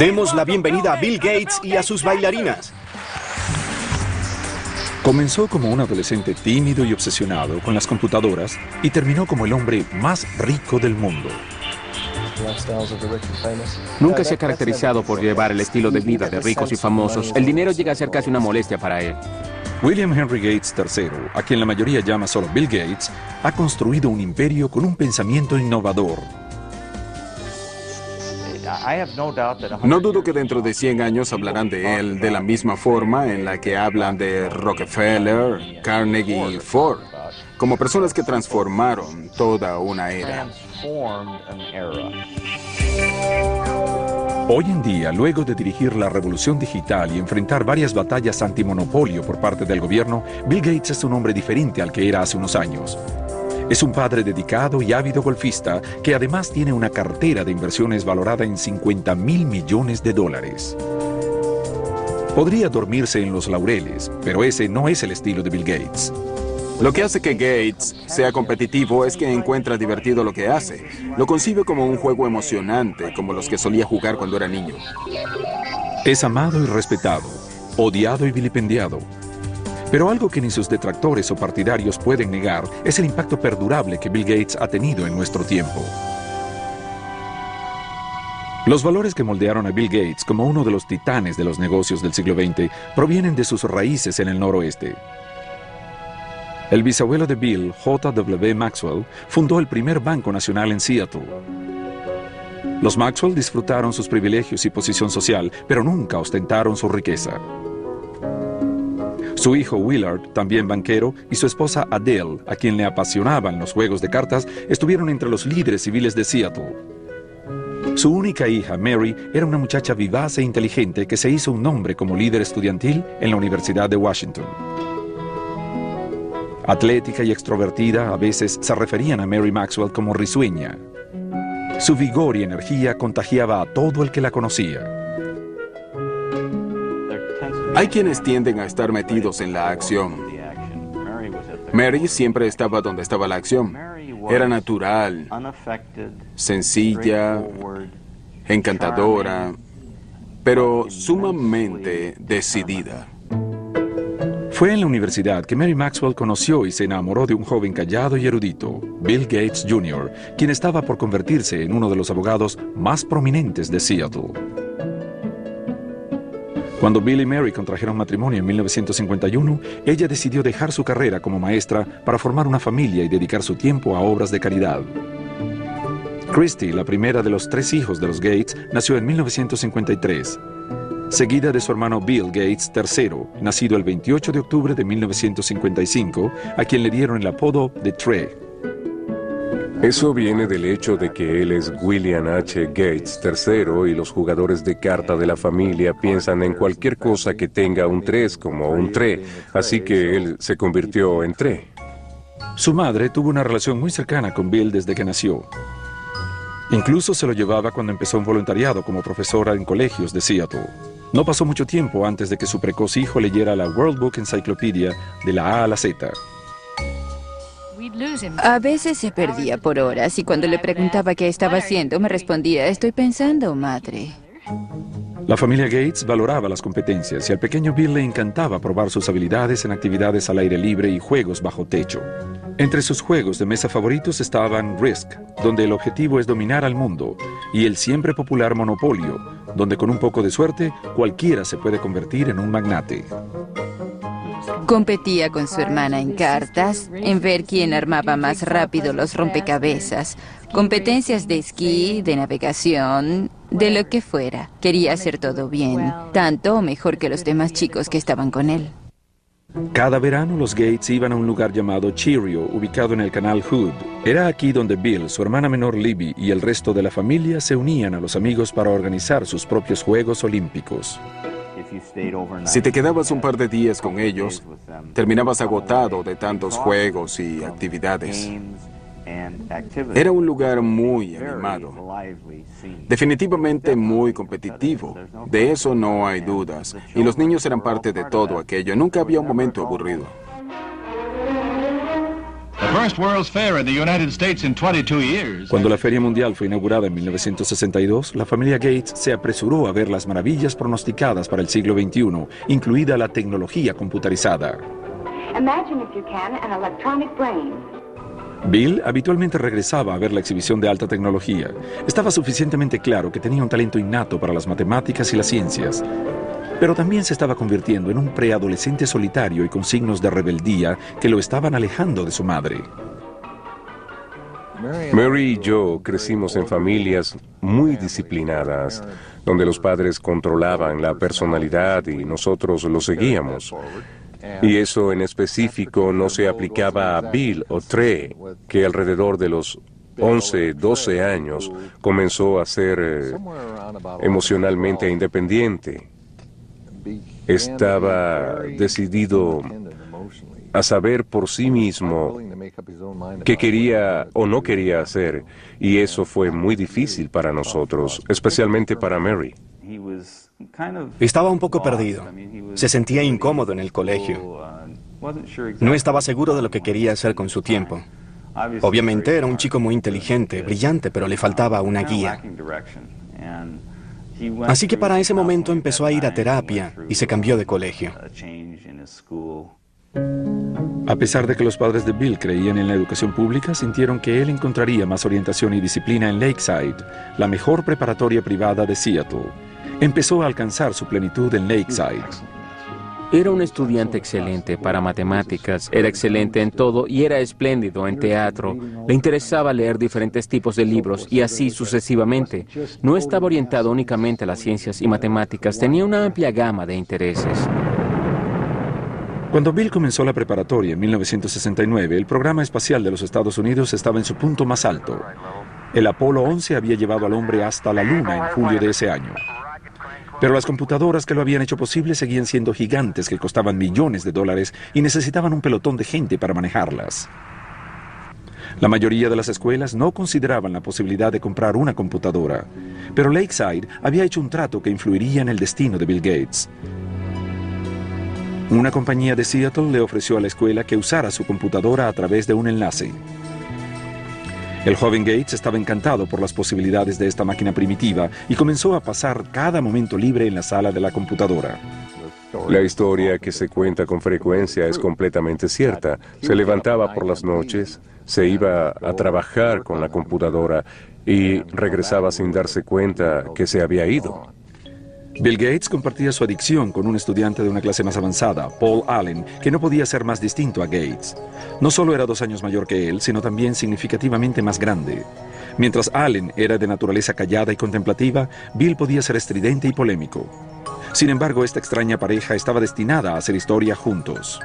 Demos la bienvenida a Bill Gates y a sus bailarinas. Comenzó como un adolescente tímido y obsesionado con las computadoras y terminó como el hombre más rico del mundo. Nunca se ha caracterizado por llevar el estilo de vida de ricos y famosos. El dinero llega a ser casi una molestia para él. William Henry Gates III, a quien la mayoría llama solo Bill Gates, ha construido un imperio con un pensamiento innovador. No dudo que dentro de 100 años hablarán de él de la misma forma en la que hablan de Rockefeller, Carnegie y Ford, como personas que transformaron toda una era. Hoy en día, luego de dirigir la revolución digital y enfrentar varias batallas antimonopolio por parte del gobierno, Bill Gates es un hombre diferente al que era hace unos años. Es un padre dedicado y ávido golfista que además tiene una cartera de inversiones valorada en $50.000 millones. Podría dormirse en los laureles, pero ese no es el estilo de Bill Gates. Lo que hace que Gates sea competitivo es que encuentra divertido lo que hace. Lo concibe como un juego emocionante, como los que solía jugar cuando era niño. Es amado y respetado, odiado y vilipendiado. Pero algo que ni sus detractores o partidarios pueden negar es el impacto perdurable que Bill Gates ha tenido en nuestro tiempo. Los valores que moldearon a Bill Gates como uno de los titanes de los negocios del siglo XX provienen de sus raíces en el noroeste. El bisabuelo de Bill, J.W. Maxwell, fundó el primer banco nacional en Seattle. Los Maxwell disfrutaron sus privilegios y posición social, pero nunca ostentaron su riqueza. Su hijo Willard, también banquero, y su esposa Adele, a quien le apasionaban los juegos de cartas, estuvieron entre los líderes civiles de Seattle. Su única hija, Mary, era una muchacha vivaz e inteligente que se hizo un nombre como líder estudiantil en la Universidad de Washington. Atlética y extrovertida, a veces se referían a Mary Maxwell como risueña. Su vigor y energía contagiaba a todo el que la conocía. Hay quienes tienden a estar metidos en la acción. Mary siempre estaba donde estaba la acción. Era natural, sencilla, encantadora, pero sumamente decidida. Fue en la universidad que Mary Maxwell conoció y se enamoró de un joven callado y erudito, Bill Gates Jr., quien estaba por convertirse en uno de los abogados más prominentes de Seattle. Cuando Bill y Mary contrajeron matrimonio en 1951, ella decidió dejar su carrera como maestra para formar una familia y dedicar su tiempo a obras de caridad. Christy, la primera de los 3 hijos de los Gates, nació en 1953. Seguida de su hermano Bill Gates III, nacido el 28 de octubre de 1955, a quien le dieron el apodo de Trey. Eso viene del hecho de que él es William H. Gates III y los jugadores de carta de la familia piensan en cualquier cosa que tenga un 3 como un tre, así que él se convirtió en Tre. Su madre tuvo una relación muy cercana con Bill desde que nació. Incluso se lo llevaba cuando empezó un voluntariado como profesora en colegios de Seattle. No pasó mucho tiempo antes de que su precoz hijo leyera la World Book Encyclopedia de la A a la Z. A veces se perdía por horas y cuando le preguntaba qué estaba haciendo, me respondía, estoy pensando, madre. La familia Gates valoraba las competencias y al pequeño Bill le encantaba probar sus habilidades en actividades al aire libre y juegos bajo techo. Entre sus juegos de mesa favoritos estaban Risk, donde el objetivo es dominar al mundo, y el siempre popular Monopolio, donde con un poco de suerte cualquiera se puede convertir en un magnate. Competía con su hermana en cartas, en ver quién armaba más rápido los rompecabezas, competencias de esquí, de navegación, de lo que fuera. Quería hacer todo bien, tanto o mejor que los demás chicos que estaban con él. Cada verano los Gates iban a un lugar llamado Cheerio, ubicado en el canal Hood. Era aquí donde Bill, su hermana menor Libby y el resto de la familia se unían a los amigos para organizar sus propios Juegos Olímpicos. Si te quedabas un par de días con ellos, terminabas agotado de tantos juegos y actividades. Era un lugar muy animado, definitivamente muy competitivo, de eso no hay dudas, y los niños eran parte de todo aquello, nunca había un momento aburrido. Cuando la Feria Mundial fue inaugurada en 1962, la familia Gates se apresuró a ver las maravillas pronosticadas para el siglo XXI, incluida la tecnología computarizada. Bill habitualmente regresaba a ver la exhibición de alta tecnología. Estaba suficientemente claro que tenía un talento innato para las matemáticas y las ciencias, pero también se estaba convirtiendo en un preadolescente solitario y con signos de rebeldía que lo estaban alejando de su madre. Mary y yo crecimos en familias muy disciplinadas, donde los padres controlaban la personalidad y nosotros lo seguíamos. Y eso en específico no se aplicaba a Bill o Trey, que alrededor de los 11, 12 años comenzó a ser emocionalmente independiente. Estaba decidido a saber por sí mismo qué quería o no quería hacer, y eso fue muy difícil para nosotros, especialmente para Mary. Estaba un poco perdido. Se sentía incómodo en el colegio. No estaba seguro de lo que quería hacer con su tiempo. Obviamente era un chico muy inteligente, brillante, pero le faltaba una guía. Así que para ese momento empezó a ir a terapia y se cambió de colegio. A pesar de que los padres de Bill creían en la educación pública, sintieron que él encontraría más orientación y disciplina en Lakeside, la mejor preparatoria privada de Seattle. Empezó a alcanzar su plenitud en Lakeside. Era un estudiante excelente para matemáticas, era excelente en todo y era espléndido en teatro. Le interesaba leer diferentes tipos de libros y así sucesivamente. No estaba orientado únicamente a las ciencias y matemáticas, tenía una amplia gama de intereses. Cuando Bill comenzó la preparatoria en 1969, el programa espacial de los Estados Unidos estaba en su punto más alto. El Apolo 11 había llevado al hombre hasta la Luna en julio de ese año. Pero las computadoras que lo habían hecho posible seguían siendo gigantes que costaban millones de dólares y necesitaban un pelotón de gente para manejarlas. La mayoría de las escuelas no consideraban la posibilidad de comprar una computadora, pero Lakeside había hecho un trato que influiría en el destino de Bill Gates. Una compañía de Seattle le ofreció a la escuela que usara su computadora a través de un enlace. El joven Gates estaba encantado por las posibilidades de esta máquina primitiva y comenzó a pasar cada momento libre en la sala de la computadora. La historia que se cuenta con frecuencia es completamente cierta. Se levantaba por las noches, se iba a trabajar con la computadora y regresaba sin darse cuenta que se había ido. Bill Gates compartía su adicción con un estudiante de una clase más avanzada, Paul Allen, que no podía ser más distinto a Gates. No solo era 2 años mayor que él, sino también significativamente más grande. Mientras Allen era de naturaleza callada y contemplativa, Bill podía ser estridente y polémico. Sin embargo, esta extraña pareja estaba destinada a hacer historia juntos.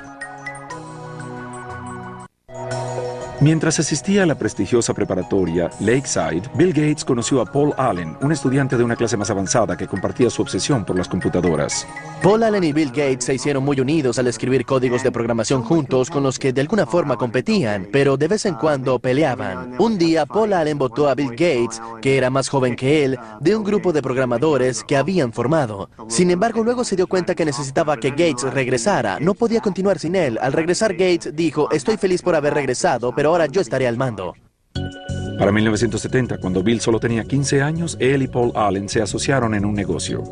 Mientras asistía a la prestigiosa preparatoria Lakeside, Bill Gates conoció a Paul Allen, un estudiante de una clase más avanzada que compartía su obsesión por las computadoras. Paul Allen y Bill Gates se hicieron muy unidos al escribir códigos de programación juntos con los que de alguna forma competían, pero de vez en cuando peleaban. Un día, Paul Allen votó a Bill Gates, que era más joven que él, de un grupo de programadores que habían formado. Sin embargo, luego se dio cuenta que necesitaba que Gates regresara. No podía continuar sin él. Al regresar, Gates dijo, estoy feliz por haber regresado, pero ahora yo estaré al mando. Para 1970, cuando Bill solo tenía 15 años, él y Paul Allen se asociaron en un negocio.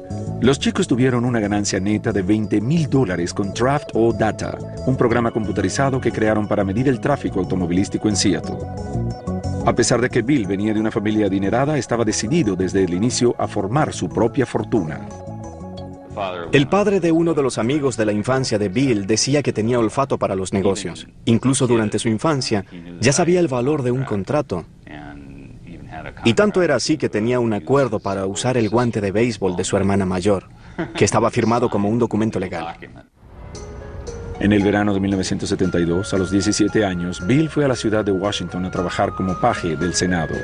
Los chicos tuvieron una ganancia neta de $20,000 con Draft O Data, un programa computarizado que crearon para medir el tráfico automovilístico en Seattle. A pesar de que Bill venía de una familia adinerada, estaba decidido desde el inicio a formar su propia fortuna. El padre de uno de los amigos de la infancia de Bill decía que tenía olfato para los negocios. Incluso durante su infancia, ya sabía el valor de un contrato. Y tanto era así que tenía un acuerdo para usar el guante de béisbol de su hermana mayor, que estaba firmado como un documento legal. En el verano de 1972, a los 17 años, Bill fue a la ciudad de Washington a trabajar como paje del Senado.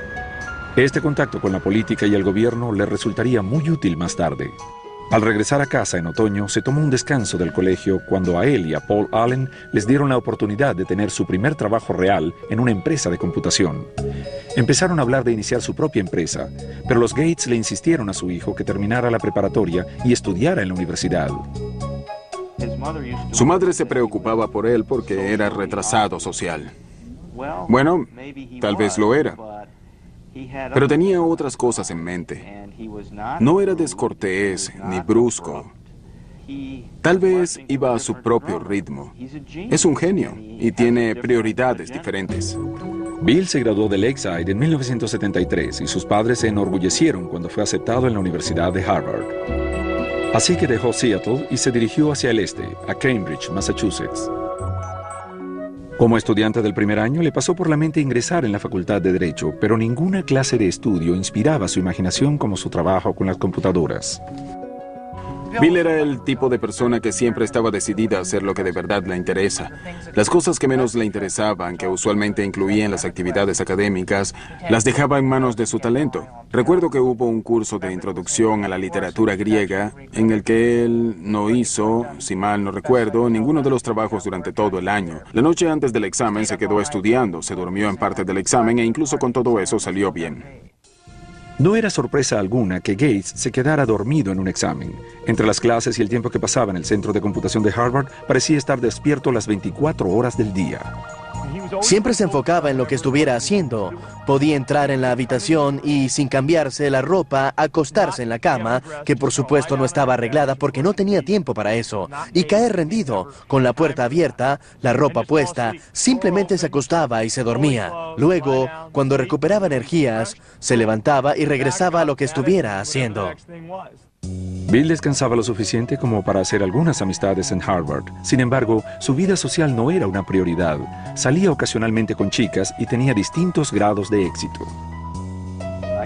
Este contacto con la política y el gobierno le resultaría muy útil más tarde. Al regresar a casa en otoño, se tomó un descanso del colegio cuando a él y a Paul Allen les dieron la oportunidad de tener su primer trabajo real en una empresa de computación. Empezaron a hablar de iniciar su propia empresa, pero los Gates le insistieron a su hijo que terminara la preparatoria y estudiara en la universidad. Su madre se preocupaba por él porque era retrasado social. Bueno, tal vez lo era, pero tenía otras cosas en mente. No era descortés ni brusco. Tal vez iba a su propio ritmo. Es un genio y tiene prioridades diferentes. Bill se graduó de Lakeside en 1973 y sus padres se enorgullecieron cuando fue aceptado en la Universidad de Harvard. Así que dejó Seattle y se dirigió hacia el este, a Cambridge, Massachusetts. Como estudiante del primer año, le pasó por la mente ingresar en la Facultad de Derecho, pero ninguna clase de estudio inspiraba su imaginación como su trabajo con las computadoras. Bill era el tipo de persona que siempre estaba decidida a hacer lo que de verdad le interesa. Las cosas que menos le interesaban, que usualmente incluían las actividades académicas, las dejaba en manos de su talento. Recuerdo que hubo un curso de introducción a la literatura griega en el que él no hizo, si mal no recuerdo, ninguno de los trabajos durante todo el año. La noche antes del examen se quedó estudiando, se durmió en parte del examen e incluso con todo eso salió bien. No era sorpresa alguna que Gates se quedara dormido en un examen. Entre las clases y el tiempo que pasaba en el centro de computación de Harvard, parecía estar despierto las 24 horas del día. Siempre se enfocaba en lo que estuviera haciendo. Podía entrar en la habitación y, sin cambiarse la ropa, acostarse en la cama, que por supuesto no estaba arreglada porque no tenía tiempo para eso, y caer rendido, con la puerta abierta, la ropa puesta, simplemente se acostaba y se dormía. Luego, cuando recuperaba energías, se levantaba y regresaba a lo que estuviera haciendo. Bill descansaba lo suficiente como para hacer algunas amistades en Harvard. Sin embargo, su vida social no era una prioridad. Salía ocasionalmente con chicas y tenía distintos grados de éxito.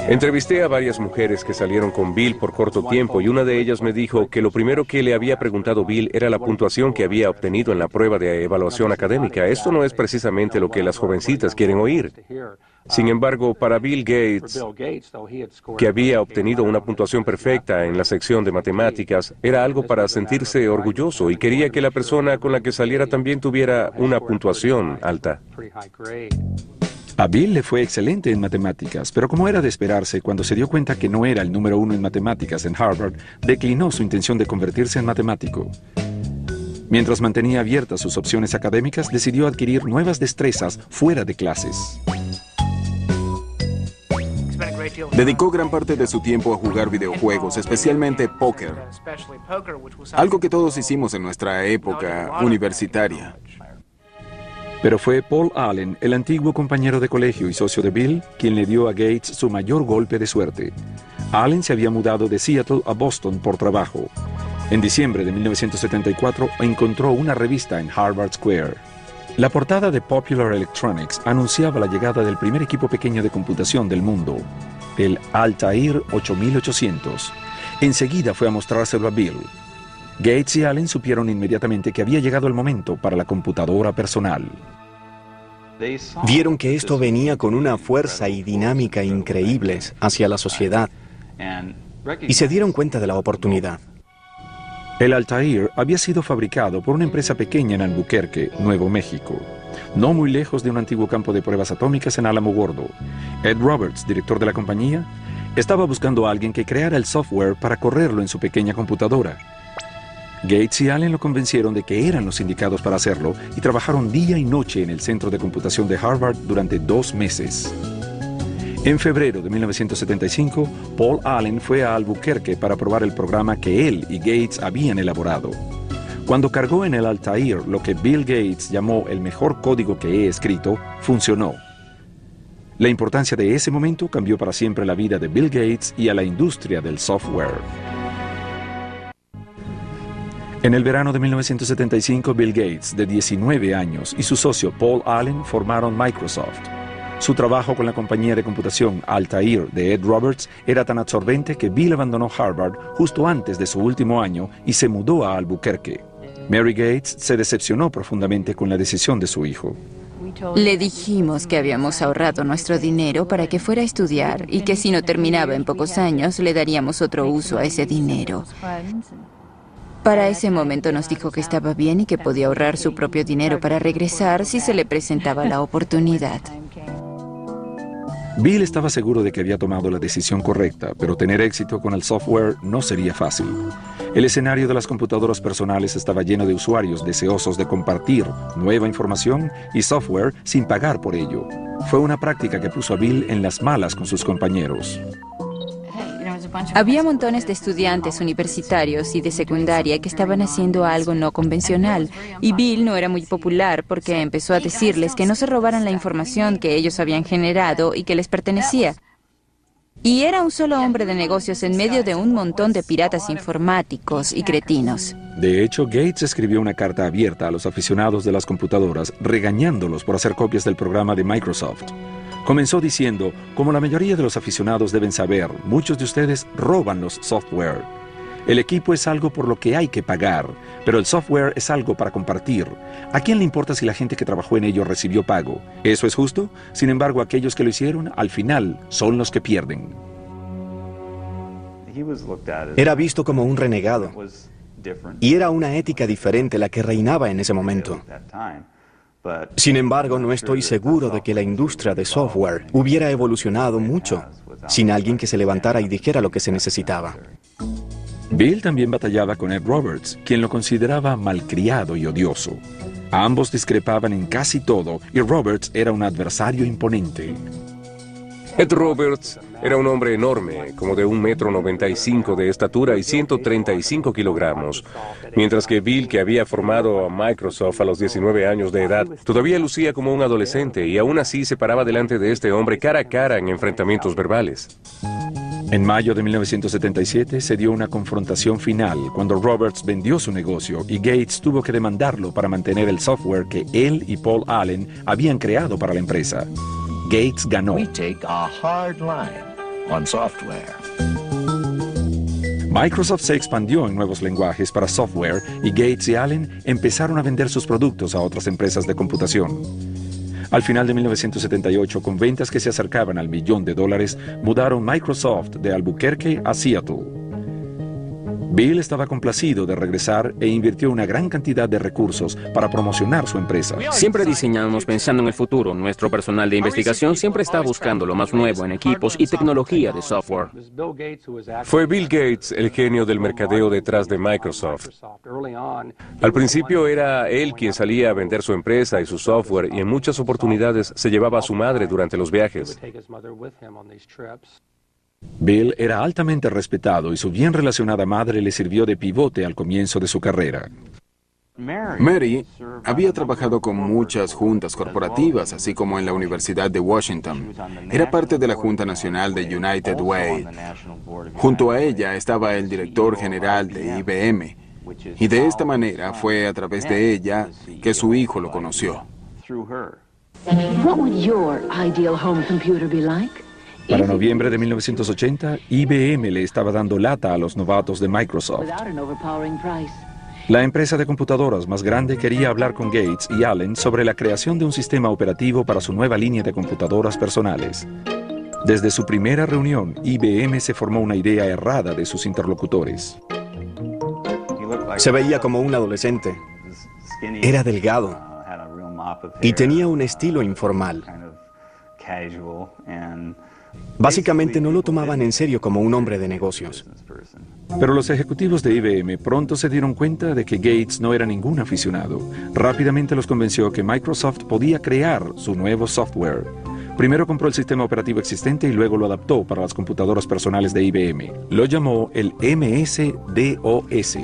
Entrevisté a varias mujeres que salieron con Bill por corto tiempo y una de ellas me dijo que lo primero que le había preguntado Bill era la puntuación que había obtenido en la prueba de evaluación académica. Esto no es precisamente lo que las jovencitas quieren oír. Sin embargo, para Bill Gates, que había obtenido una puntuación perfecta en la sección de matemáticas, era algo para sentirse orgulloso y quería que la persona con la que saliera también tuviera una puntuación alta. A Bill le fue excelente en matemáticas, pero como era de esperarse, cuando se dio cuenta que no era el número 1 en matemáticas en Harvard, declinó su intención de convertirse en matemático. Mientras mantenía abiertas sus opciones académicas, decidió adquirir nuevas destrezas fuera de clases. Dedicó gran parte de su tiempo a jugar videojuegos, especialmente póker, algo que todos hicimos en nuestra época universitaria. Pero fue Paul Allen, el antiguo compañero de colegio y socio de Bill, quien le dio a Gates su mayor golpe de suerte. Allen se había mudado de Seattle a Boston por trabajo. En diciembre de 1974 encontró una revista en Harvard Square. La portada de Popular Electronics anunciaba la llegada del primer equipo pequeño de computación del mundo, el Altair 8800. Enseguida fue a mostrárselo a Bill. Gates y Allen supieron inmediatamente que había llegado el momento para la computadora personal. Vieron que esto venía con una fuerza y dinámica increíbles hacia la sociedad y se dieron cuenta de la oportunidad. El Altair había sido fabricado por una empresa pequeña en Albuquerque, Nuevo México, no muy lejos de un antiguo campo de pruebas atómicas en Álamo Gordo. Ed Roberts, director de la compañía, estaba buscando a alguien que creara el software para correrlo en su pequeña computadora. Gates y Allen lo convencieron de que eran los indicados para hacerlo y trabajaron día y noche en el centro de computación de Harvard durante 2 meses. En febrero de 1975, Paul Allen fue a Albuquerque para probar el programa que él y Gates habían elaborado. Cuando cargó en el Altair lo que Bill Gates llamó el mejor código que he escrito, funcionó. La importancia de ese momento cambió para siempre la vida de Bill Gates y a la industria del software. En el verano de 1975, Bill Gates, de 19 años, y su socio Paul Allen formaron Microsoft. Su trabajo con la compañía de computación Altair de Ed Roberts era tan absorbente que Bill abandonó Harvard justo antes de su último año y se mudó a Albuquerque. Mary Gates se decepcionó profundamente con la decisión de su hijo. Le dijimos que habíamos ahorrado nuestro dinero para que fuera a estudiar y que si no terminaba en pocos años le daríamos otro uso a ese dinero. Para ese momento nos dijo que estaba bien y que podía ahorrar su propio dinero para regresar si se le presentaba la oportunidad. Bill estaba seguro de que había tomado la decisión correcta, pero tener éxito con el software no sería fácil. El escenario de las computadoras personales estaba lleno de usuarios deseosos de compartir nueva información y software sin pagar por ello. Fue una práctica que puso a Bill en las malas con sus compañeros. Había montones de estudiantes universitarios y de secundaria que estaban haciendo algo no convencional, y Bill no era muy popular porque empezó a decirles que no se robaran la información que ellos habían generado y que les pertenecía. Y era un solo hombre de negocios en medio de un montón de piratas informáticos y cretinos. De hecho, Gates escribió una carta abierta a los aficionados de las computadoras, regañándolos por hacer copias del programa de Microsoft. Comenzó diciendo, como la mayoría de los aficionados deben saber, muchos de ustedes roban los software. El equipo es algo por lo que hay que pagar, pero el software es algo para compartir. ¿A quién le importa si la gente que trabajó en ello recibió pago? ¿Eso es justo? Sin embargo, aquellos que lo hicieron, al final, son los que pierden. Era visto como un renegado, y era una ética diferente la que reinaba en ese momento. Sin embargo, no estoy seguro de que la industria de software hubiera evolucionado mucho sin alguien que se levantara y dijera lo que se necesitaba. Bill también batallaba con Ed Roberts, quien lo consideraba malcriado y odioso. Ambos discrepaban en casi todo y Roberts era un adversario imponente. Ed Roberts era un hombre enorme, como de 1,95 m de estatura y 135 kilogramos, mientras que Bill, que había formado a Microsoft a los 19 años de edad, todavía lucía como un adolescente y aún así se paraba delante de este hombre cara a cara en enfrentamientos verbales. En mayo de 1977 se dio una confrontación final cuando Roberts vendió su negocio y Gates tuvo que demandarlo para mantener el software que él y Paul Allen habían creado para la empresa. Gates ganó. Microsoft se expandió en nuevos lenguajes para software y Gates y Allen empezaron a vender sus productos a otras empresas de computación. Al final de 1978, con ventas que se acercaban al $1 millón, mudaron Microsoft de Albuquerque a Seattle. Bill estaba complacido de regresar e invirtió una gran cantidad de recursos para promocionar su empresa. Siempre diseñamos pensando en el futuro. Nuestro personal de investigación siempre está buscando lo más nuevo en equipos y tecnología de software. Fue Bill Gates el genio del mercadeo detrás de Microsoft. Al principio era él quien salía a vender su empresa y su software y en muchas oportunidades se llevaba a su madre durante los viajes. Bill era altamente respetado y su bien relacionada madre le sirvió de pivote al comienzo de su carrera. Mary había trabajado con muchas juntas corporativas, así como en la Universidad de Washington. Era parte de la Junta Nacional de United Way. Junto a ella estaba el director general de IBM. Y de esta manera fue a través de ella que su hijo lo conoció. What would your ideal home computer be like? Para noviembre de 1980, IBM le estaba dando lata a los novatos de Microsoft. La empresa de computadoras más grande quería hablar con Gates y Allen sobre la creación de un sistema operativo para su nueva línea de computadoras personales. Desde su primera reunión, IBM se formó una idea errada de sus interlocutores. Se veía como un adolescente. Era delgado y tenía un estilo informal. Básicamente no lo tomaban en serio como un hombre de negocios. Pero los ejecutivos de IBM pronto se dieron cuenta de que Gates no era ningún aficionado. Rápidamente los convenció que Microsoft podía crear su nuevo software. Primero compró el sistema operativo existente y luego lo adaptó para las computadoras personales de IBM. Lo llamó el MS-DOS.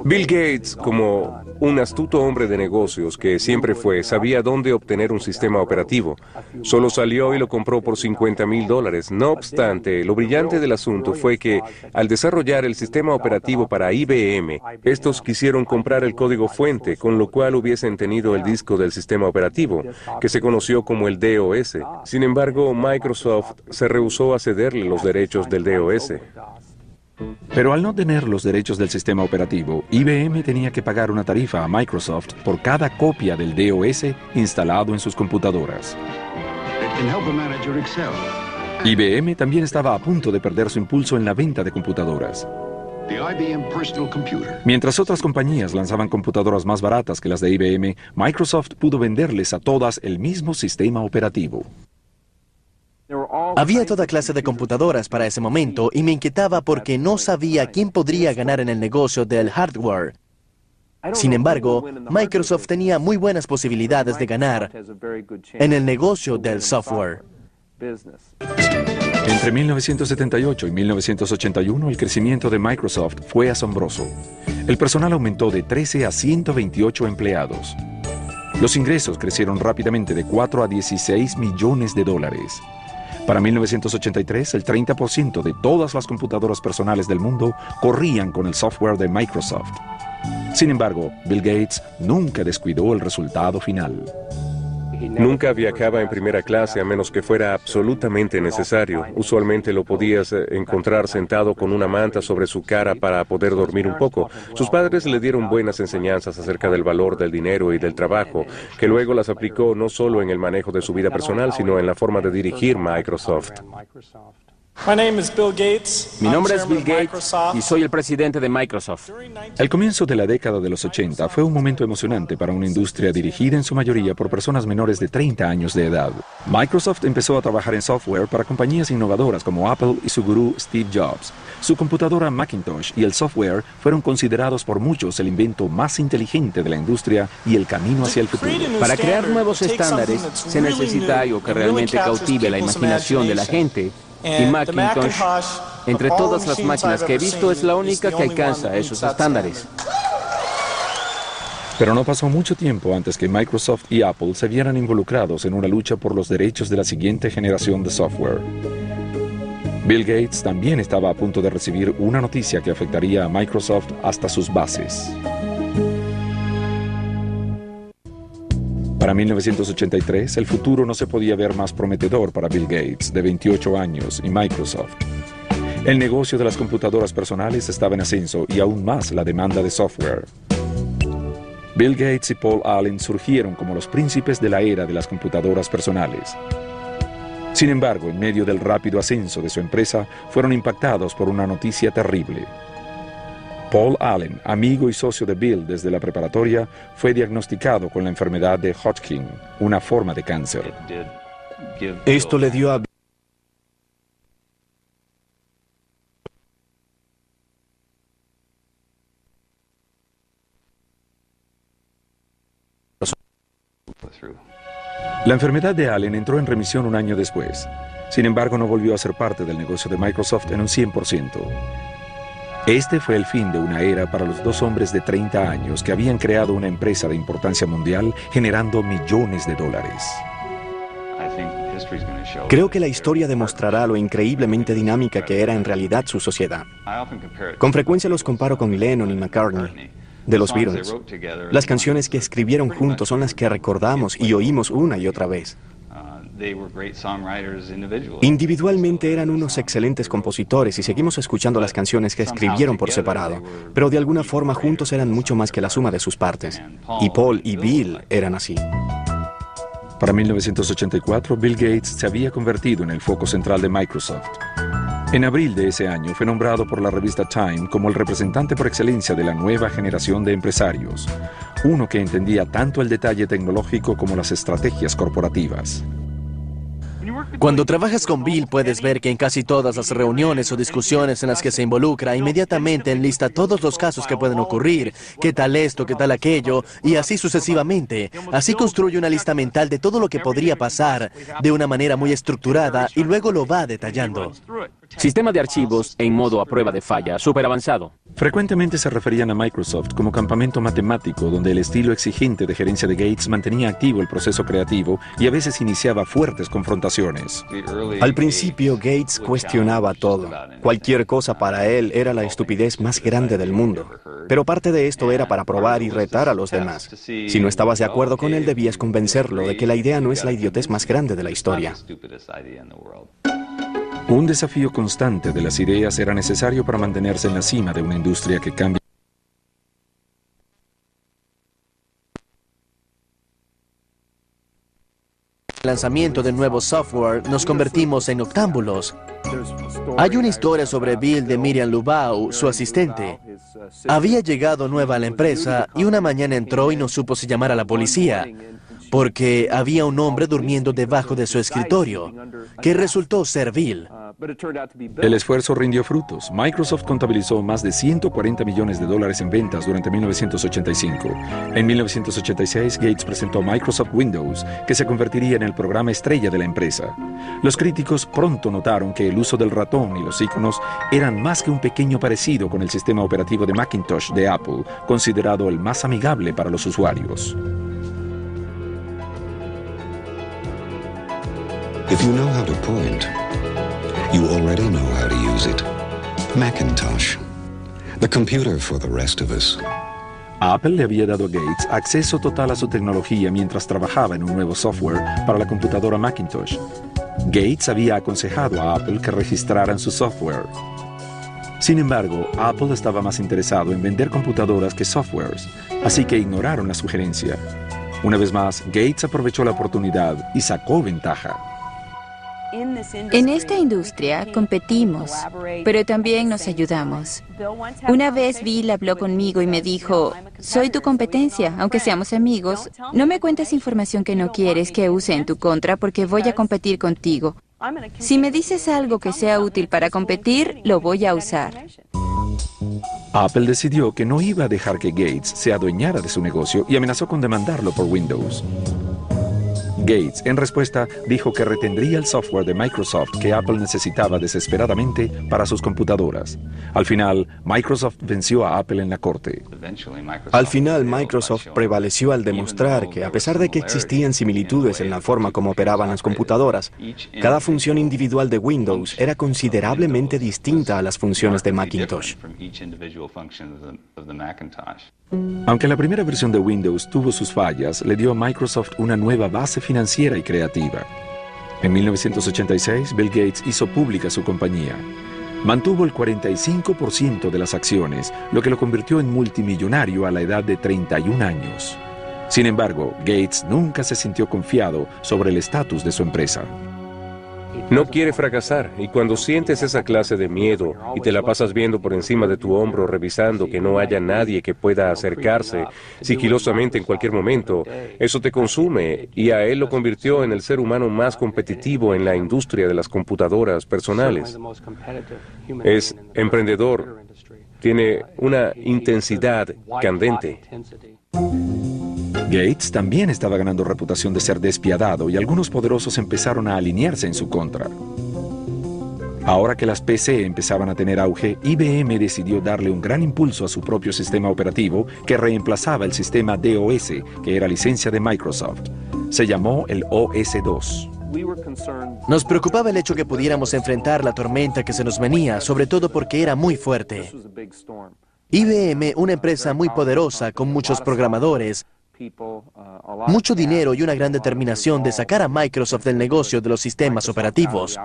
Bill Gates, como un astuto hombre de negocios que siempre fue, sabía dónde obtener un sistema operativo. Solo salió y lo compró por $50,000. No obstante, lo brillante del asunto fue que, al desarrollar el sistema operativo para IBM, estos quisieron comprar el código fuente, con lo cual hubiesen tenido el disco del sistema operativo, que se conoció como el DOS. Sin embargo, Microsoft se rehusó a cederle los derechos del DOS. Pero al no tener los derechos del sistema operativo, IBM tenía que pagar una tarifa a Microsoft por cada copia del DOS instalado en sus computadoras. IBM también estaba a punto de perder su impulso en la venta de computadoras. Mientras otras compañías lanzaban computadoras más baratas que las de IBM, Microsoft pudo venderles a todas el mismo sistema operativo. Había toda clase de computadoras para ese momento y me inquietaba porque no sabía quién podría ganar en el negocio del hardware. Sin embargo, Microsoft tenía muy buenas posibilidades de ganar en el negocio del software. Entre 1978 y 1981, el crecimiento de Microsoft fue asombroso. El personal aumentó de 13 a 128 empleados. Los ingresos crecieron rápidamente de 4 a 16 millones de dólares. Para 1983, el 30% de todas las computadoras personales del mundo corrían con el software de Microsoft. Sin embargo, Bill Gates nunca descuidó el resultado final. Nunca viajaba en primera clase a menos que fuera absolutamente necesario. Usualmente lo podías encontrar sentado con una manta sobre su cara para poder dormir un poco. Sus padres le dieron buenas enseñanzas acerca del valor del dinero y del trabajo, que luego las aplicó no solo en el manejo de su vida personal, sino en la forma de dirigir Microsoft. Mi nombre es Bill Gates y soy el presidente de Microsoft. El comienzo de la década de los 80 fue un momento emocionante para una industria dirigida en su mayoría por personas menores de 30 años de edad. Microsoft empezó a trabajar en software para compañías innovadoras como Apple y su gurú Steve Jobs. Su computadora Macintosh y el software fueron considerados por muchos el invento más inteligente de la industria y el camino hacia el futuro. Para crear nuevos estándares se necesita algo que realmente cautive la imaginación de la gente. Y Macintosh, entre todas las máquinas que he visto, es la única que alcanza esos estándares. Pero no pasó mucho tiempo antes que Microsoft y Apple se vieran involucrados en una lucha por los derechos de la siguiente generación de software. Bill Gates también estaba a punto de recibir una noticia que afectaría a Microsoft hasta sus bases. Para 1983, el futuro no se podía ver más prometedor para Bill Gates, de 28 años, y Microsoft. El negocio de las computadoras personales estaba en ascenso y aún más la demanda de software. Bill Gates y Paul Allen surgieron como los príncipes de la era de las computadoras personales. Sin embargo, en medio del rápido ascenso de su empresa, fueron impactados por una noticia terrible. Paul Allen, amigo y socio de Bill desde la preparatoria, fue diagnosticado con la enfermedad de Hodgkin, una forma de cáncer. Esto le dio a La enfermedad de Allen entró en remisión un año después. Sin embargo, no volvió a ser parte del negocio de Microsoft en un 100%. Este fue el fin de una era para los dos hombres de 30 años que habían creado una empresa de importancia mundial generando millones de dólares. Creo que la historia demostrará lo increíblemente dinámica que era en realidad su sociedad. Con frecuencia los comparo con Lennon y McCartney, de los Beatles. Las canciones que escribieron juntos son las que recordamos y oímos una y otra vez. Individualmente eran unos excelentes compositores y seguimos escuchando las canciones que escribieron por separado, pero de alguna forma juntos eran mucho más que la suma de sus partes. Y Paul y Bill eran así. Para 1984, Bill Gates se había convertido en el foco central de Microsoft. En abril de ese año fue nombrado por la revista Time como el representante por excelencia de la nueva generación de empresarios, uno que entendía tanto el detalle tecnológico como las estrategias corporativas. Cuando trabajas con Bill puedes ver que en casi todas las reuniones o discusiones en las que se involucra, inmediatamente enlista todos los casos que pueden ocurrir, qué tal esto, qué tal aquello, y así sucesivamente. Así construye una lista mental de todo lo que podría pasar de una manera muy estructurada y luego lo va detallando. Sistema de archivos en modo a prueba de falla, súper avanzado. Frecuentemente se referían a Microsoft como campamento matemático donde el estilo exigente de gerencia de Gates mantenía activo el proceso creativo y a veces iniciaba fuertes confrontaciones. Al principio Gates cuestionaba todo. Cualquier cosa para él era la estupidez más grande del mundo. Pero parte de esto era para probar y retar a los demás. Si no estabas de acuerdo con él, debías convencerlo de que la idea no es la idiotez más grande de la historia. Un desafío constante de las ideas era necesario para mantenerse en la cima de una industria que cambia. El lanzamiento del nuevo software nos convertimos en octámbulos. Hay una historia sobre Bill de Miriam Lubau, su asistente. Había llegado nueva a la empresa y una mañana entró y no supo si llamar a la policía. porque había un hombre durmiendo debajo de su escritorio, que resultó ser Bill. El esfuerzo rindió frutos. Microsoft contabilizó más de 140 millones de dólares en ventas durante 1985. En 1986, Gates presentó Microsoft Windows, que se convertiría en el programa estrella de la empresa. Los críticos pronto notaron que el uso del ratón y los iconos eran más que un pequeño parecido con el sistema operativo de Macintosh de Apple, considerado el más amigable para los usuarios. If you know how to point, you already know how to use it. Macintosh, the computer for the rest of us. Apple le había dado a Gates acceso total a su tecnología mientras trabajaba en un nuevo software para la computadora Macintosh. Gates había aconsejado a Apple que registraran su software. Sin embargo, Apple estaba más interesado en vender computadoras que softwares, así que ignoraron la sugerencia. Una vez más, Gates aprovechó la oportunidad y sacó ventaja. En esta industria competimos, pero también nos ayudamos. Una vez Bill habló conmigo y me dijo, soy tu competencia, aunque seamos amigos. No me cuentes información que no quieres que use en tu contra porque voy a competir contigo. Si me dices algo que sea útil para competir, lo voy a usar. Apple decidió que no iba a dejar que Gates se adueñara de su negocio y amenazó con demandarlo por Windows. Gates, en respuesta, dijo que retendría el software de Microsoft que Apple necesitaba desesperadamente para sus computadoras. Al final, Microsoft venció a Apple en la corte. Al final, Microsoft prevaleció al demostrar que, a pesar de que existían similitudes en la forma como operaban las computadoras, cada función individual de Windows era considerablemente distinta a las funciones de Macintosh. Aunque la primera versión de Windows tuvo sus fallas, le dio a Microsoft una nueva base financiera y creativa. En 1986, Bill Gates hizo pública su compañía. Mantuvo el 45% de las acciones, lo que lo convirtió en multimillonario a la edad de 31 años. Sin embargo, Gates nunca se sintió confiado sobre el estatus de su empresa. No quiere fracasar, y cuando sientes esa clase de miedo y te la pasas viendo por encima de tu hombro revisando que no haya nadie que pueda acercarse sigilosamente en cualquier momento, eso te consume, y a él lo convirtió en el ser humano más competitivo en la industria de las computadoras personales. Es emprendedor, tiene una intensidad candente. Gates también estaba ganando reputación de ser despiadado y algunos poderosos empezaron a alinearse en su contra. Ahora que las PC empezaban a tener auge, IBM decidió darle un gran impulso a su propio sistema operativo que reemplazaba el sistema DOS, que era licencia de Microsoft. Se llamó el OS-2. Nos preocupaba el hecho que pudiéramos enfrentar la tormenta que se nos venía, sobre todo porque era muy fuerte. IBM, una empresa muy poderosa con muchos programadores, mucho dinero y una gran determinación de sacar a Microsoft del negocio de los sistemas operativos.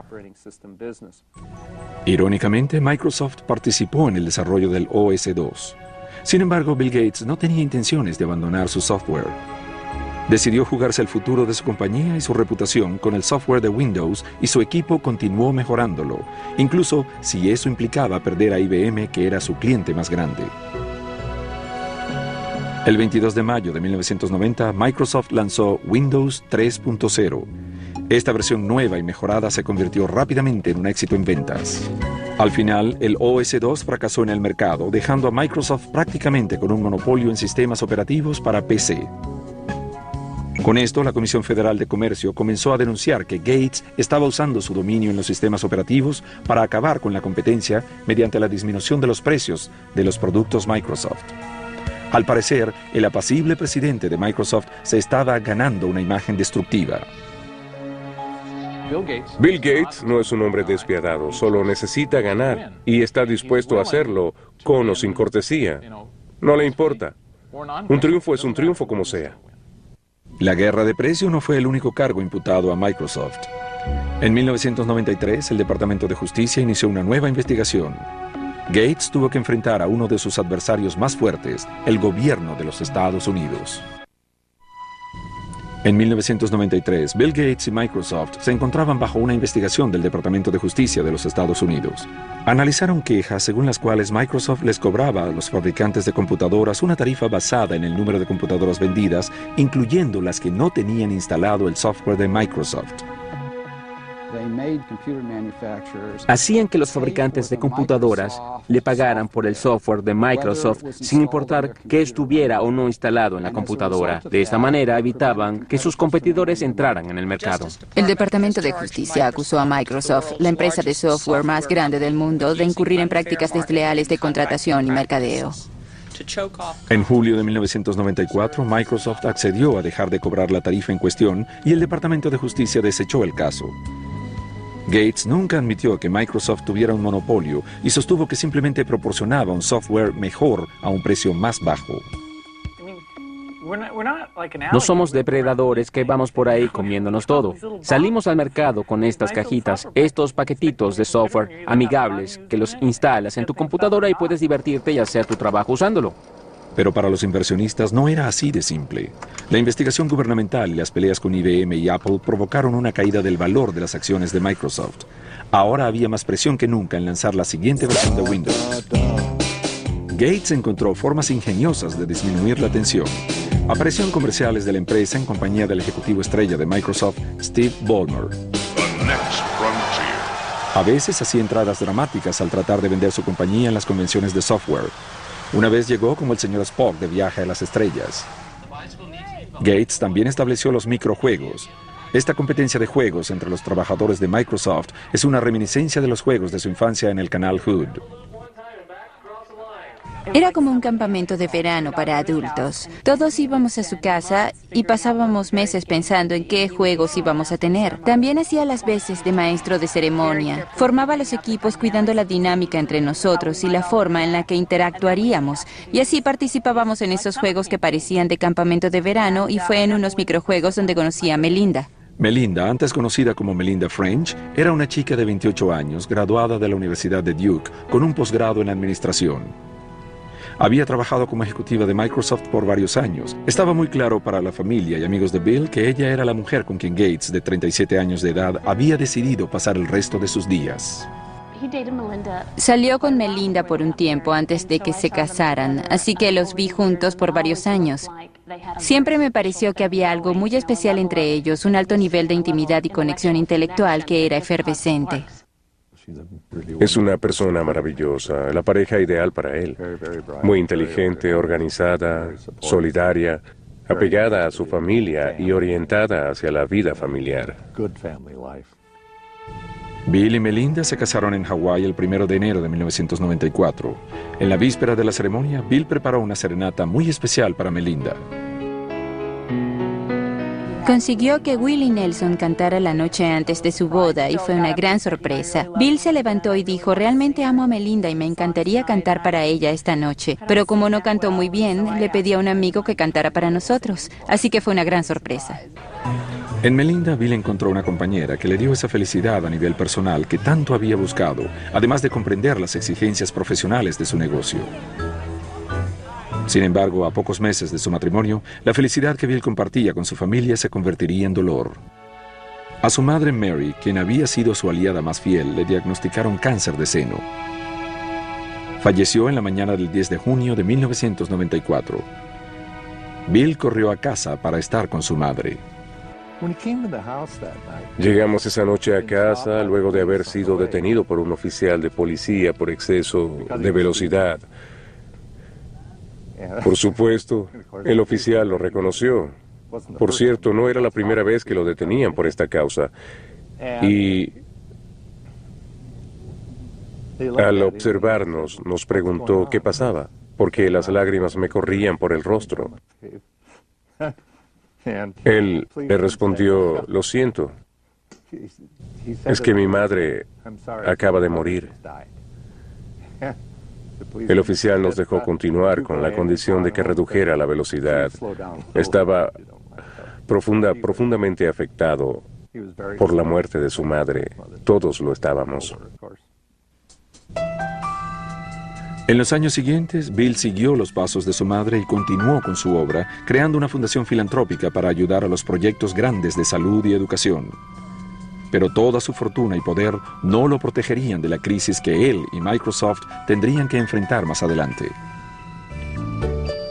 Irónicamente, Microsoft participó en el desarrollo del OS-2. Sin embargo, Bill Gates no tenía intenciones de abandonar su software. Decidió jugarse el futuro de su compañía y su reputación con el software de Windows y su equipo continuó mejorándolo, incluso si eso implicaba perder a IBM, que era su cliente más grande. El 22 de mayo de 1990, Microsoft lanzó Windows 3.0. Esta versión nueva y mejorada se convirtió rápidamente en un éxito en ventas. Al final, el OS-2 fracasó en el mercado, dejando a Microsoft prácticamente con un monopolio en sistemas operativos para PC. Con esto, la Comisión Federal de Comercio comenzó a denunciar que Gates estaba usando su dominio en los sistemas operativos para acabar con la competencia mediante la disminución de los precios de los productos Microsoft. Al parecer, el apacible presidente de Microsoft se estaba ganando una imagen destructiva. Bill Gates no es un hombre despiadado, solo necesita ganar y está dispuesto a hacerlo con o sin cortesía. No le importa. Un triunfo es un triunfo como sea. La guerra de precio no fue el único cargo imputado a Microsoft. En 1993, el Departamento de Justicia inició una nueva investigación. Gates tuvo que enfrentar a uno de sus adversarios más fuertes, el gobierno de los Estados Unidos. En 1993, Bill Gates y Microsoft se encontraban bajo una investigación del Departamento de Justicia de los Estados Unidos. Analizaron quejas según las cuales Microsoft les cobraba a los fabricantes de computadoras una tarifa basada en el número de computadoras vendidas, incluyendo las que no tenían instalado el software de Microsoft. Hacían que los fabricantes de computadoras le pagaran por el software de Microsoft sin importar que estuviera o no instalado en la computadora. De esta manera evitaban que sus competidores entraran en el mercado. El Departamento de Justicia acusó a Microsoft, la empresa de software más grande del mundo, de incurrir en prácticas desleales de contratación y mercadeo. En julio de 1994, Microsoft accedió a dejar de cobrar la tarifa en cuestión y el Departamento de Justicia desechó el caso. Gates nunca admitió que Microsoft tuviera un monopolio y sostuvo que simplemente proporcionaba un software mejor a un precio más bajo. No somos depredadores que vamos por ahí comiéndonos todo. Salimos al mercado con estas cajitas, estos paquetitos de software amigables que los instalas en tu computadora y puedes divertirte y hacer tu trabajo usándolo. Pero para los inversionistas no era así de simple. La investigación gubernamental y las peleas con IBM y Apple provocaron una caída del valor de las acciones de Microsoft. Ahora había más presión que nunca en lanzar la siguiente versión de Windows. Gates encontró formas ingeniosas de disminuir la tensión. Apareció en comerciales de la empresa en compañía del ejecutivo estrella de Microsoft, Steve Ballmer. A veces hacía entradas dramáticas al tratar de vender su compañía en las convenciones de software. Una vez llegó como el señor Spock de Viaje a las Estrellas. Gates también estableció los microjuegos. Esta competencia de juegos entre los trabajadores de Microsoft es una reminiscencia de los juegos de su infancia en el canal Hood. Era como un campamento de verano para adultos. Todos íbamos a su casa y pasábamos meses pensando en qué juegos íbamos a tener. También hacía las veces de maestro de ceremonia. Formaba los equipos cuidando la dinámica entre nosotros y la forma en la que interactuaríamos. Y así participábamos en esos juegos que parecían de campamento de verano y fue en unos microjuegos donde conocí a Melinda. Melinda, antes conocida como Melinda French, era una chica de 28 años, graduada de la Universidad de Duke, con un posgrado en administración. Había trabajado como ejecutiva de Microsoft por varios años. Estaba muy claro para la familia y amigos de Bill que ella era la mujer con quien Gates, de 37 años de edad, había decidido pasar el resto de sus días. Salió con Melinda por un tiempo antes de que se casaran, así que los vi juntos por varios años. Siempre me pareció que había algo muy especial entre ellos, un alto nivel de intimidad y conexión intelectual que era efervescente. Es una persona maravillosa, la pareja ideal para él. Muy inteligente, organizada, solidaria, apegada a su familia y orientada hacia la vida familiar. Bill y Melinda se casaron en Hawái el 1 de enero de 1994. En la víspera de la ceremonia, Bill preparó una serenata muy especial para Melinda. Consiguió que Willie Nelson cantara la noche antes de su boda y fue una gran sorpresa. Bill se levantó y dijo, realmente amo a Melinda y me encantaría cantar para ella esta noche. Pero como no cantó muy bien, le pedí a un amigo que cantara para nosotros. Así que fue una gran sorpresa. En Melinda, Bill encontró una compañera que le dio esa felicidad a nivel personal que tanto había buscado, además de comprender las exigencias profesionales de su negocio. Sin embargo, a pocos meses de su matrimonio, la felicidad que Bill compartía con su familia se convertiría en dolor. A su madre Mary, quien había sido su aliada más fiel, le diagnosticaron cáncer de seno. Falleció en la mañana del 10 de junio de 1994. Bill corrió a casa para estar con su madre. Llegamos esa noche a casa luego de haber sido detenido por un oficial de policía por exceso de velocidad. Por supuesto, el oficial lo reconoció. Por cierto, no era la primera vez que lo detenían por esta causa. Y al observarnos, nos preguntó qué pasaba, porque las lágrimas me corrían por el rostro. Él le respondió, lo siento, es que mi madre acaba de morir. El oficial nos dejó continuar con la condición de que redujera la velocidad. Estaba profundamente afectado por la muerte de su madre. Todos lo estábamos. En los años siguientes, Bill siguió los pasos de su madre y continuó con su obra, creando una fundación filantrópica para ayudar a los proyectos grandes de salud y educación. Pero toda su fortuna y poder no lo protegerían de la crisis que él y Microsoft tendrían que enfrentar más adelante.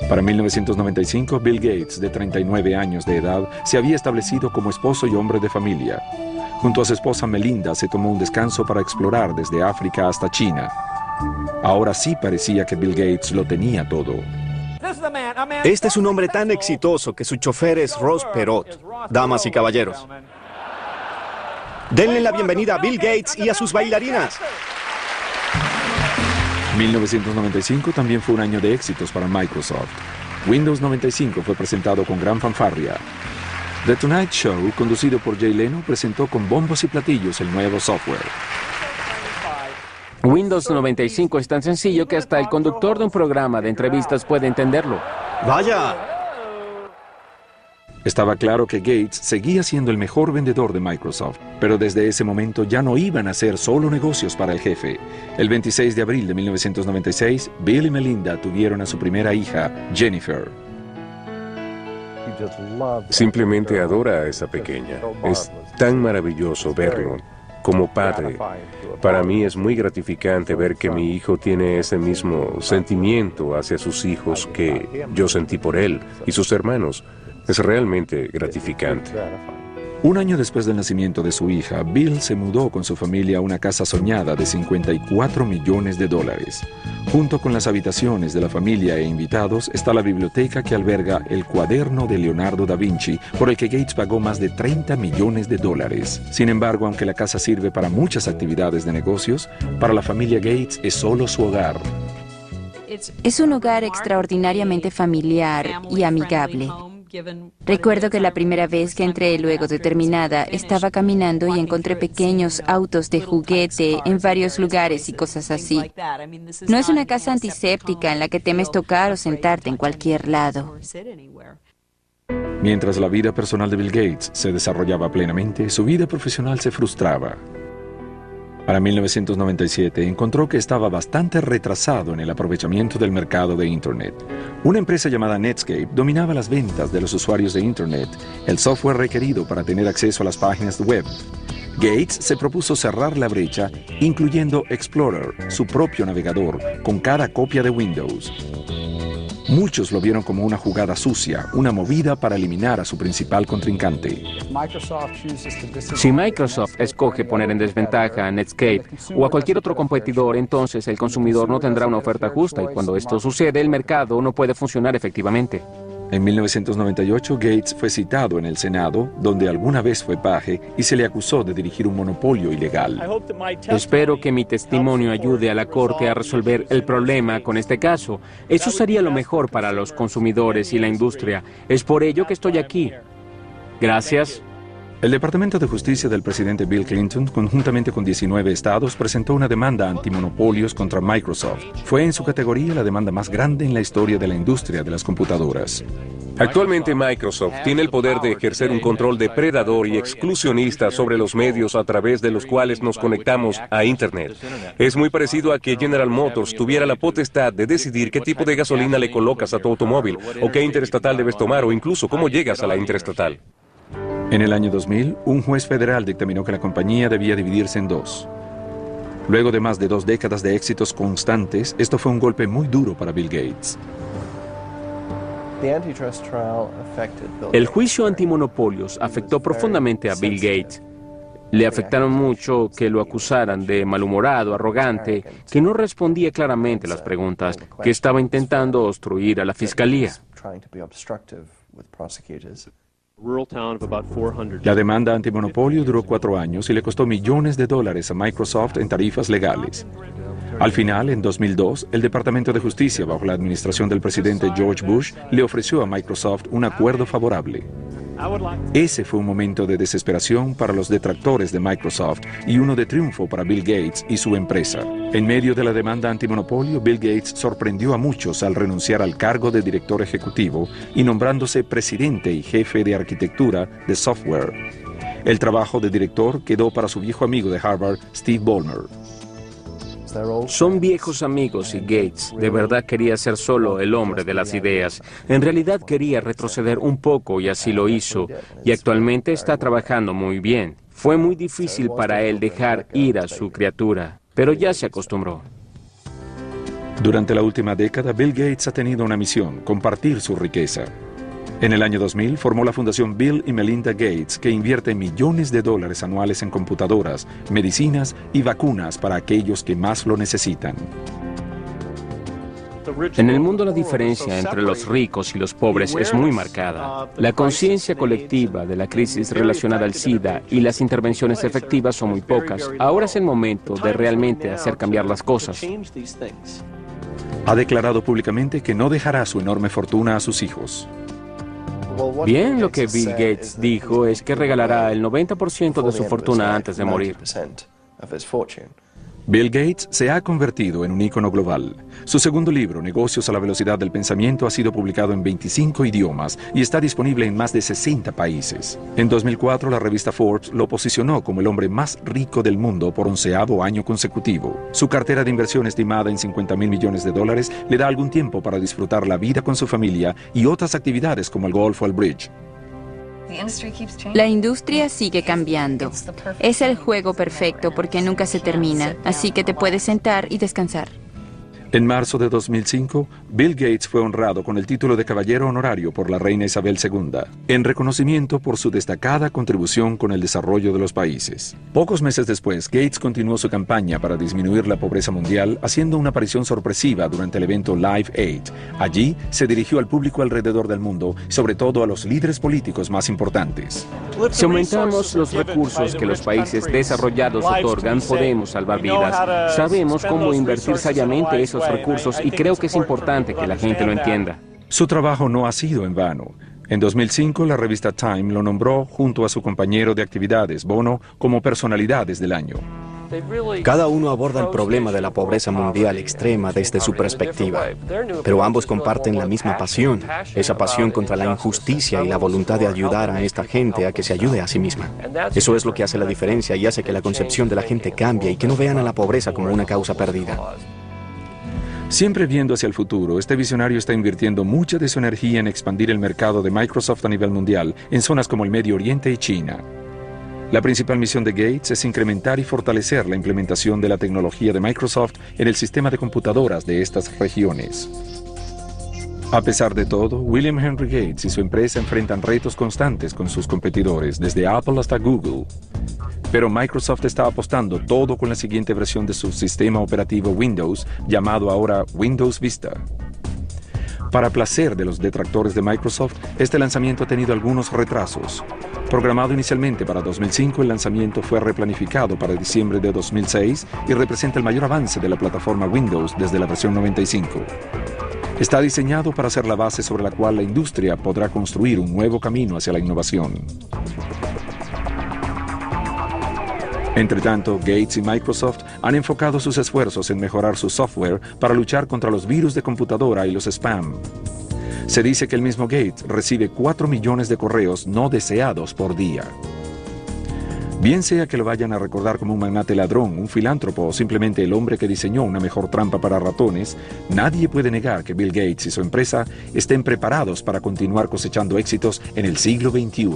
Para 1995, Bill Gates, de 39 años de edad, se había establecido como esposo y hombre de familia. Junto a su esposa Melinda se tomó un descanso para explorar desde África hasta China. Ahora sí parecía que Bill Gates lo tenía todo. Este es un hombre tan exitoso que su chofer es Ross Perot. Damas y caballeros, denle la bienvenida a Bill Gates y a sus bailarinas. 1995 también fue un año de éxitos para Microsoft. Windows 95 fue presentado con gran fanfarria. The Tonight Show, conducido por Jay Leno, presentó con bombos y platillos el nuevo software. Windows 95 es tan sencillo que hasta el conductor de un programa de entrevistas puede entenderlo. ¡Vaya! Estaba claro que Gates seguía siendo el mejor vendedor de Microsoft, pero desde ese momento ya no iban a ser solo negocios para el jefe. El 26 de abril de 1996, Bill y Melinda tuvieron a su primera hija, Jennifer. Simplemente adora a esa pequeña. Es tan maravilloso verlo. Como padre, para mí es muy gratificante ver que mi hijo tiene ese mismo sentimiento hacia sus hijos que yo sentí por él y sus hermanos. Es realmente gratificante. Un año después del nacimiento de su hija, Bill se mudó con su familia a una casa soñada de $54 millones. Junto con las habitaciones de la familia e invitados está la biblioteca que alberga el cuaderno de Leonardo da Vinci, por el que Gates pagó más de $30 millones. Sin embargo, aunque la casa sirve para muchas actividades de negocios, para la familia Gates es solo su hogar. Es un hogar extraordinariamente familiar y amigable. Recuerdo que la primera vez que entré luego de terminada, estaba caminando y encontré pequeños autos de juguete en varios lugares y cosas así. No es una casa antiséptica en la que temes tocar o sentarte en cualquier lado. Mientras la vida personal de Bill Gates se desarrollaba plenamente, su vida profesional se frustraba. Para 1997 encontró que estaba bastante retrasado en el aprovechamiento del mercado de Internet. Una empresa llamada Netscape dominaba las ventas de los usuarios de Internet, el software requerido para tener acceso a las páginas web. Gates se propuso cerrar la brecha, incluyendo Explorer, su propio navegador, con cada copia de Windows. Muchos lo vieron como una jugada sucia, una movida para eliminar a su principal contrincante. Si Microsoft escoge poner en desventaja a Netscape o a cualquier otro competidor, entonces el consumidor no tendrá una oferta justa y cuando esto sucede, el mercado no puede funcionar efectivamente. En 1998, Gates fue citado en el Senado, donde alguna vez fue paje, y se le acusó de dirigir un monopolio ilegal. Espero que mi testimonio ayude a la Corte a resolver el problema con este caso. Eso sería lo mejor para los consumidores y la industria. Es por ello que estoy aquí. Gracias. El Departamento de Justicia del presidente Bill Clinton, conjuntamente con 19 estados, presentó una demanda antimonopolios contra Microsoft. Fue en su categoría la demanda más grande en la historia de la industria de las computadoras. Actualmente Microsoft tiene el poder de ejercer un control depredador y exclusionista sobre los medios a través de los cuales nos conectamos a Internet. Es muy parecido a que General Motors tuviera la potestad de decidir qué tipo de gasolina le colocas a tu automóvil, o qué interestatal debes tomar, o incluso cómo llegas a la interestatal. En el año 2000, un juez federal dictaminó que la compañía debía dividirse en dos. Luego de más de 2 décadas de éxitos constantes, esto fue un golpe muy duro para Bill Gates. El juicio antimonopolios afectó profundamente a Bill Gates. Le afectaron mucho que lo acusaran de malhumorado, arrogante, que no respondía claramente a las preguntas, que estaba intentando obstruir a la fiscalía. La demanda antimonopolio duró 4 años y le costó millones de dólares a Microsoft en tarifas legales. Al final, en 2002, el Departamento de Justicia, bajo la administración del presidente George Bush, le ofreció a Microsoft un acuerdo favorable. Ese fue un momento de desesperación para los detractores de Microsoft y uno de triunfo para Bill Gates y su empresa. En medio de la demanda antimonopolio, Bill Gates sorprendió a muchos al renunciar al cargo de director ejecutivo y nombrándose presidente y jefe de arquitectura de software. El trabajo de director quedó para su viejo amigo de Harvard, Steve Ballmer. Son viejos amigos y Gates de verdad quería ser solo el hombre de las ideas. En realidad quería retroceder un poco y así lo hizo. Y actualmente está trabajando muy bien. Fue muy difícil para él dejar ir a su criatura, pero ya se acostumbró. Durante la última década, Bill Gates ha tenido una misión: compartir su riqueza. En el año 2000 formó la fundación Bill y Melinda Gates, que invierte millones de dólares anuales en computadoras, medicinas y vacunas para aquellos que más lo necesitan. En el mundo la diferencia entre los ricos y los pobres es muy marcada. La conciencia colectiva de la crisis relacionada al SIDA y las intervenciones efectivas son muy pocas. Ahora es el momento de realmente hacer cambiar las cosas. Ha declarado públicamente que no dejará su enorme fortuna a sus hijos. Bien, lo que Bill Gates dijo es que regalará el 90% de su fortuna antes de morir. Bill Gates se ha convertido en un ícono global. Su segundo libro, Negocios a la velocidad del pensamiento, ha sido publicado en 25 idiomas y está disponible en más de 60 países. En 2004, la revista Forbes lo posicionó como el hombre más rico del mundo por 11º año consecutivo. Su cartera de inversión, estimada en $50.000 millones, le da algún tiempo para disfrutar la vida con su familia y otras actividades como el golf o el bridge. La industria sigue cambiando. Es el juego perfecto porque nunca se termina, así que te puedes sentar y descansar. En marzo de 2005, Bill Gates fue honrado con el título de Caballero Honorario por la reina Isabel II, en reconocimiento por su destacada contribución con el desarrollo de los países. Pocos meses después, Gates continuó su campaña para disminuir la pobreza mundial, haciendo una aparición sorpresiva durante el evento Live Aid. Allí se dirigió al público alrededor del mundo, sobre todo a los líderes políticos más importantes. Si aumentamos los recursos que los países desarrollados otorgan, podemos salvar vidas. Sabemos cómo invertir sabiamente esos recursos y creo que es importante que la gente lo entienda. Su trabajo no ha sido en vano. En 2005, la revista Time lo nombró, junto a su compañero de actividades, Bono, como personalidades del año. Cada uno aborda el problema de la pobreza mundial extrema desde su perspectiva, pero ambos comparten la misma pasión, esa pasión contra la injusticia y la voluntad de ayudar a esta gente a que se ayude a sí misma. Eso es lo que hace la diferencia y hace que la concepción de la gente cambie y que no vean a la pobreza como una causa perdida. Siempre viendo hacia el futuro, este visionario está invirtiendo mucha de su energía en expandir el mercado de Microsoft a nivel mundial en zonas como el Medio Oriente y China. La principal misión de Gates es incrementar y fortalecer la implementación de la tecnología de Microsoft en el sistema de computadoras de estas regiones. A pesar de todo, William Henry Gates y su empresa enfrentan retos constantes con sus competidores, desde Apple hasta Google. Pero Microsoft está apostando todo con la siguiente versión de su sistema operativo Windows, llamado ahora Windows Vista. Para placer de los detractores de Microsoft, este lanzamiento ha tenido algunos retrasos. Programado inicialmente para 2005, el lanzamiento fue replanificado para diciembre de 2006 y representa el mayor avance de la plataforma Windows desde la versión 95. Está diseñado para ser la base sobre la cual la industria podrá construir un nuevo camino hacia la innovación. Entre tanto, Gates y Microsoft han enfocado sus esfuerzos en mejorar su software para luchar contra los virus de computadora y los spam. Se dice que el mismo Gates recibe 4 millones de correos no deseados por día. Bien sea que lo vayan a recordar como un magnate ladrón, un filántropo o simplemente el hombre que diseñó una mejor trampa para ratones, nadie puede negar que Bill Gates y su empresa estén preparados para continuar cosechando éxitos en el siglo XXI.